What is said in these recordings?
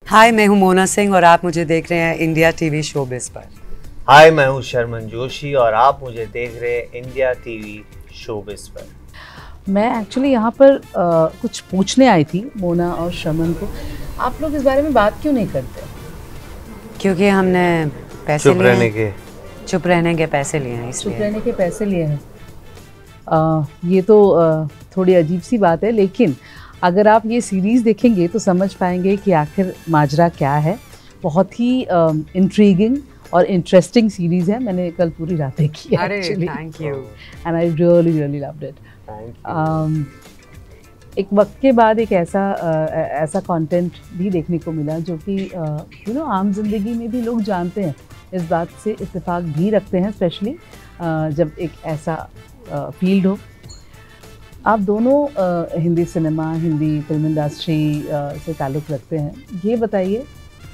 हाय, मैं हूं मोना सिंह और आप मुझे देख रहे हैं इंडिया टीवी शोबिज़ पर। हाय, मैं हूं शर्मन जोशी और आप मुझे देख रहे हैं इंडिया टीवी शोबिज़ पर। मैं एक्चुअली यहाँ पर कुछ पूछने आई थी मोना और शर्मन को। आप लोग इस बारे में बात क्यों नहीं करते? क्योंकि हमने पैसे चुप लिए रहने हैं। के चुप रहने के पैसे लिए हैं चुप इसलिए। रहने के पैसे लिए हैं। ये तो थोड़ी अजीब सी बात है, लेकिन अगर आप ये सीरीज़ देखेंगे तो समझ पाएंगे कि आखिर माजरा क्या है। बहुत ही इंट्रीगिंग और इंटरेस्टिंग सीरीज़ है। मैंने कल पूरी रात देखी है अरे actually, thank you. And I really loved it. Thank you. एक वक्त के बाद एक ऐसा कंटेंट भी देखने को मिला जो कि आम जिंदगी में भी लोग जानते हैं, इस बात से इत्तेफाक भी रखते हैं, स्पेशली जब एक ऐसा फील्ड हो। आप दोनों Hindi cinema, Hindi film industry से ताल्लुक़ रखते हैं। ये बताइए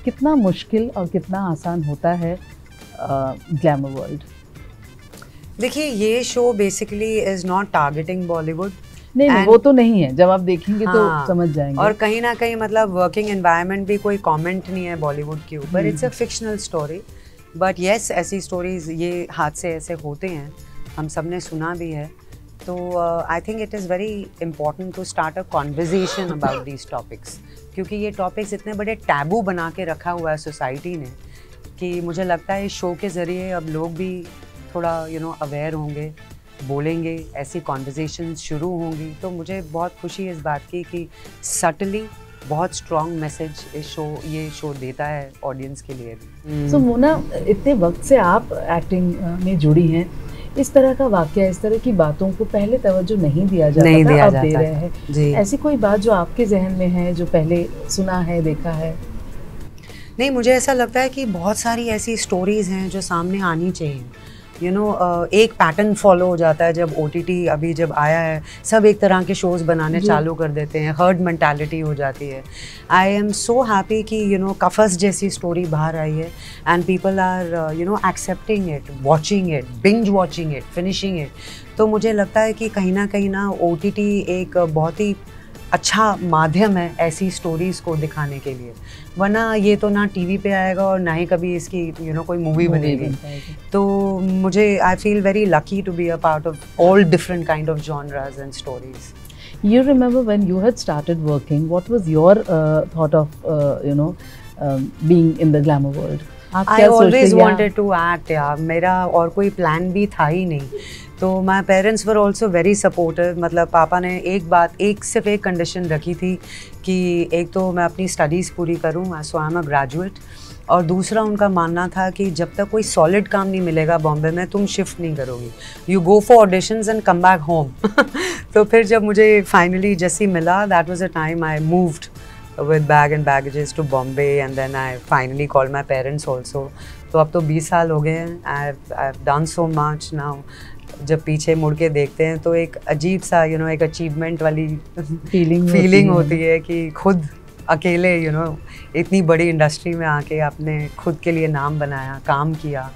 कितना मुश्किल और कितना आसान होता है ग्लैमर वर्ल्ड? देखिए, ये show basically is not targeting Bollywood. नहीं, वो तो नहीं है। जब आप देखेंगे तो समझ जाएंगे। और कहीं ना कहीं मतलब वर्किंग एनवायरनमेंट भी कोई कमेंट नहीं है बॉलीवुड के ऊपर। It's a fictional story, but yes, ऐसी स्टोरीज, ये हादसे ऐसे होते हैं, हम सब ने सुना भी है। तो I think it is very important to start a conversation about these topics, क्योंकि ये टॉपिक्स इतने बड़े टैबू बना के रखा हुआ है सोसाइटी ने कि मुझे लगता है इस शो के ज़रिए अब लोग भी थोड़ा अवेयर होंगे, बोलेंगे, ऐसी कॉन्वर्जेशन शुरू होंगी। तो मुझे बहुत खुशी है इस बात की कि सटली बहुत स्ट्रॉन्ग मैसेज ये शो देता है ऑडियंस के लिए भी। सो मोना, इतने वक्त से आप एक्टिंग में जुड़ी हैं, इस तरह का वाकया, इस तरह की बातों को पहले तवज्जो नहीं दिया जाता था, अब दे रहे हैं जी। ऐसी कोई बात जो आपके जहन में है, जो पहले सुना है, देखा है? नहीं, मुझे ऐसा लगता है कि बहुत सारी ऐसी स्टोरीज़ हैं जो सामने आनी चाहिए। एक पैटर्न फॉलो हो जाता है जब OTT अभी जब आया है, सब एक तरह के शोज़ बनाने चालू कर देते हैं, हर्ड मेंटालिटी हो जाती है। आई एम सो हैप्पी कि कफस जैसी स्टोरी बाहर आई है and people are accepting it, watching it, binge watching it, finishing it. तो मुझे लगता है कि कहीं ना OTT एक बहुत ही अच्छा माध्यम है ऐसी स्टोरीज़ को दिखाने के लिए, वरना ये तो ना टीवी पे आएगा और ना ही कभी इसकी कोई मूवी बनेगी। तो मुझे I feel very lucky to be a part of all different kind of genres and stories. You remember when you had started working, what was your thought of being in the glamour world? I always wanted to act यार, मेरा और कोई plan भी था ही नहीं। तो my parents were also very supportive. मतलब पापा ने सिर्फ एक कंडीशन रखी थी कि एक तो मैं अपनी स्टडीज़ पूरी करूँ, सो आई एम अ ग्रेजुएट, और दूसरा उनका मानना था कि जब तक कोई सॉलिड काम नहीं मिलेगा बॉम्बे में, तुम शिफ्ट नहीं करोगी, you go for auditions and come back home. तो फिर जब मुझे फाइनली जैसी मिला, that was a time I moved with bag and baggages to Bombay, and then I finally called my parents also. तो अब तो 20 साल हो गए हैं। I've done so much now. जब पीछे मुड़ के देखते हैं तो एक अजीब सा एक अचीवमेंट वाली फीलिंग होती है कि खुद अकेले इतनी बड़ी इंडस्ट्री में आके आपने खुद के लिए नाम बनाया, काम किया,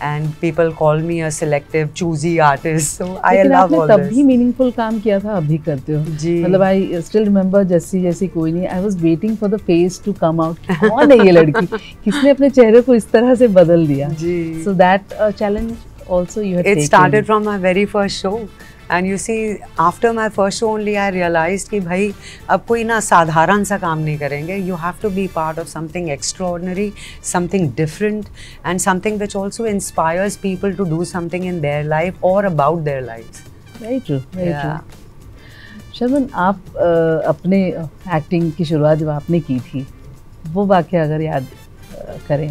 and people call me a selective choosy artist, so I love all this. तब भी मीनिंगफुल काम किया था, अभी करते हो जी। मतलब आई स्टिल रिमेम्बर जैसी कोई नहीं, I was waiting for the face to come out. कौन है ये लड़की, किसने अपने चेहरे को इस तरह से बदल दिया? जी। So that challenge also you had taken. It started from my very first show, and you see after my first show only I realized कि भाई अब कोई ना साधारण सा काम नहीं करेंगे, you have to be part of something extraordinary, something different, and something which also inspires people to do something in their life or about their lives. Very true, very true. Sharman, आप अपने एक्टिंग की शुरुआत जब आपने की थी, वो वाक़या अगर याद करें?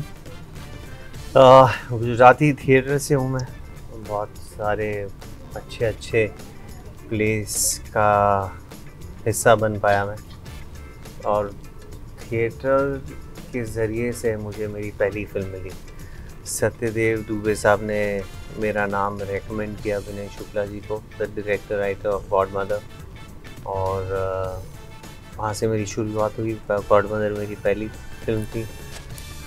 गुजराती थिएटर से हूँ मैं। बहुत सारे अच्छे प्लेस का हिस्सा बन पाया मैं, और थिएटर के ज़रिए से मुझे मेरी पहली फिल्म मिली। सत्यदेव दुबे साहब ने मेरा नाम रेकमेंड किया विनय शुक्ला जी को, the director writer of godmother, और वहाँ से मेरी शुरुआत हुई। गॉडमदर मेरी पहली फिल्म थी।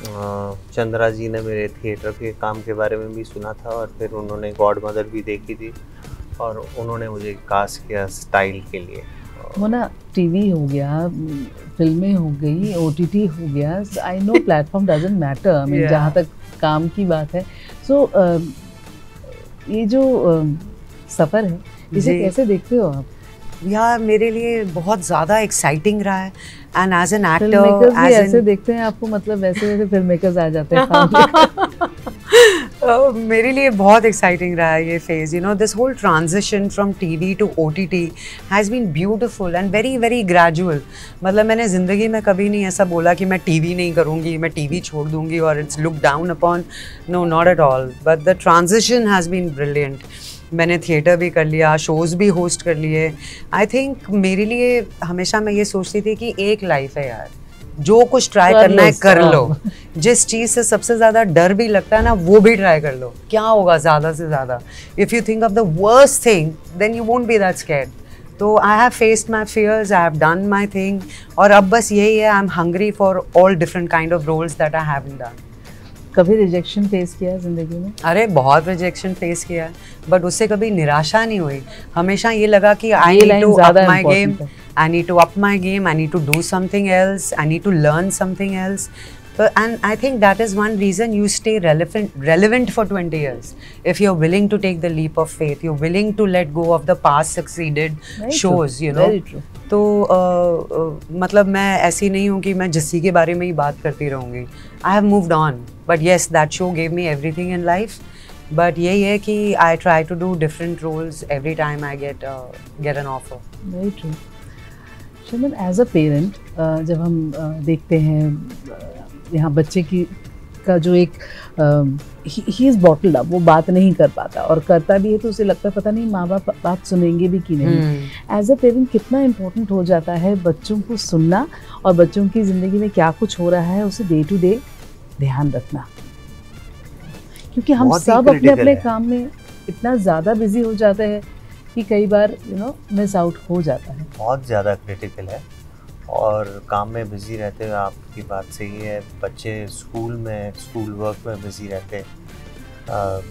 चंद्रा जी ने मेरे थिएटर के काम के बारे में भी सुना था, और फिर उन्होंने गॉडमदर भी देखी थी और उन्होंने मुझे कास्ट किया स्टाइल के लिए, मोना, टीवी हो गया, फिल्में हो गई, OTT हो गया, I know platform doesn't matter, I mean जहाँ तक काम की बात है। सो ये जो सफ़र है, इसे कैसे देखते हो आप? यार मेरे लिए बहुत ज़्यादा एक्साइटिंग रहा है, एंड एज एन फिल्ममेकर्स भी ऐसे एक्टर देखते हैं आपको, मतलब वैसे फिल्म मेकर्स आ जाते हैं मेरे लिए बहुत एक्साइटिंग रहा है ये phase. You know, this whole transition from TV to OTT has been beautiful and very very gradual. मतलब मैंने ज़िंदगी में कभी नहीं ऐसा बोला कि मैं टीवी नहीं करूँगी, मैं टीवी छोड़ दूँगी और it's look down upon, no not at all, but the transition has been brilliant. मैंने थिएटर भी कर लिया, शोज़ भी होस्ट कर लिए। आई थिंक मेरे लिए हमेशा मैं ये सोचती थी कि एक लाइफ है यार, जो कुछ ट्राई करना है कर लो। जिस चीज़ से सबसे ज़्यादा डर भी लगता है ना, वो भी ट्राई कर लो, क्या होगा ज़्यादा से ज़्यादा। If you think of the worst thing then you won't be that scared. तो I have faced my fears, I have done my thing, और अब बस यही है, I am hungry for all different kind of roles that I haven't done. कभी rejection face किया है ज़िंदगी में? अरे बहुत रिजेक्शन फेस किया है, बट उससे कभी निराशा नहीं हुई। हमेशा ये लगा कि I need to up my game, I need to up my game, I need to do something else, I need to learn something else. And I think that is one reason you stay relevant for 20 years. If you're willing to take the leap of faith, you're willing to let go of the past succeeded shows, you know. Very true. तो मतलब मैं ऐसी नहीं हूँ कि मैं जस्सी के बारे में ही बात करती रहूँगी। I have moved on, but yes, that show gave me everything in life. But यही है कि I try to do different roles every time I get an offer. Very true. Sharmin, as a parent, जब हम देखते हैं यहाँ बच्चे का जो एक ही इज़ बॉटल्ड अप, वो बात नहीं कर पाता, और करता भी है तो उसे लगता है पता नहीं माँ बाप बात सुनेंगे भी कि नहीं। एज अ पेरेंट कितना इम्पोर्टेंट हो जाता है बच्चों को सुनना, और बच्चों की ज़िंदगी में क्या कुछ हो रहा है उसे डे टू डे ध्यान रखना, क्योंकि हम सब अपने अपने काम में इतना ज़्यादा बिजी हो जाते हैं कि कई बार मिस आउट हो जाता है। बहुत ज़्यादा क्रिटिकल है, और काम में बिज़ी रहते हुए, आपकी बात सही है, बच्चे स्कूल वर्क में बिज़ी रहते हैं,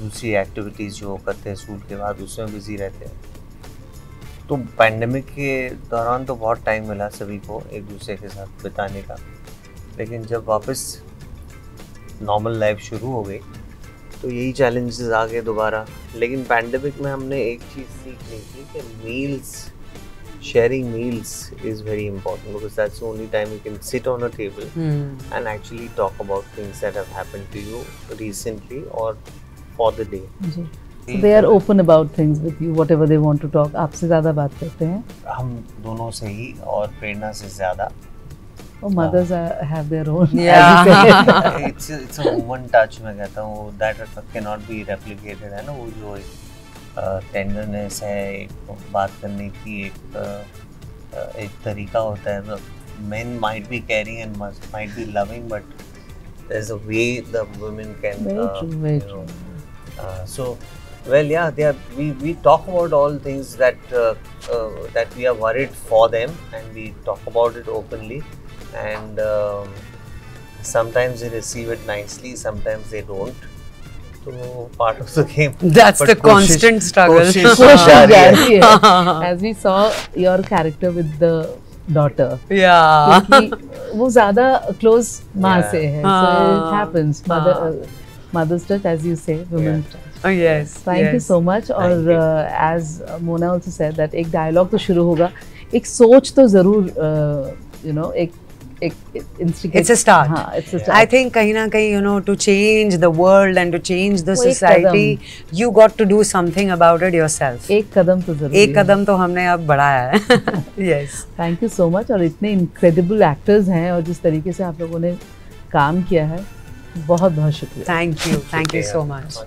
दूसरी एक्टिविटीज़ जो करते हैं स्कूल के बाद उसमें बिज़ी रहते हैं। तो पैंडेमिक के दौरान तो बहुत टाइम मिला सभी को एक दूसरे के साथ बिताने का, लेकिन जब वापस नॉर्मल लाइफ शुरू हो गई तो यही चैलेंजेस आ गए दोबारा। लेकिन पैंडेमिक में हमने एक चीज़ सीख ली थी कि sharing meals is very important, because that's the only time you can sit on a table and actually talk about things that have happened to you recently or for the day. So they are open about things with you, whatever they want to talk. आपसे ज़्यादा बात करते हैं हम दोनों से ही, और प्रेरणा से ज़्यादा। Oh, mothers have their own. Yeah. It's a woman touch, मैं कहता हूँ, that cannot be replicated, है ना, वो जो टेंडरनेस है, एक बात करने की एक तरीका होता है। Men might be caring and might be loving, but there's a way the women can very true. So well, yeah, we talk about all things that we are worried for them, and we talk about it openly, and sometimes they receive it nicely, sometimes they don't. Part of the game. That's the constant struggle. As we saw your character with the daughter. Yeah. क्योंकि वो ज़्यादा close माँ से है. So it happens. Mother's touch, as you say, women's touch. Oh yes. Thank you so much. और as Mona also said that एक dialogue तो शुरू होगा, एक सोच तो ज़रूर it's a start. It's a start. I think कहीं ना कहीं to change the world and to change the society, you got to do something about it yourself. एक कदम तो ज़रूर, एक कदम तो हमने अब बढ़ाया है। Yes. Thank you so much. और इतने incredible actors हैं, और जिस तरीके से आप लोगों ने काम किया है, बहुत बहुत शुक्रिया। Thank you so much.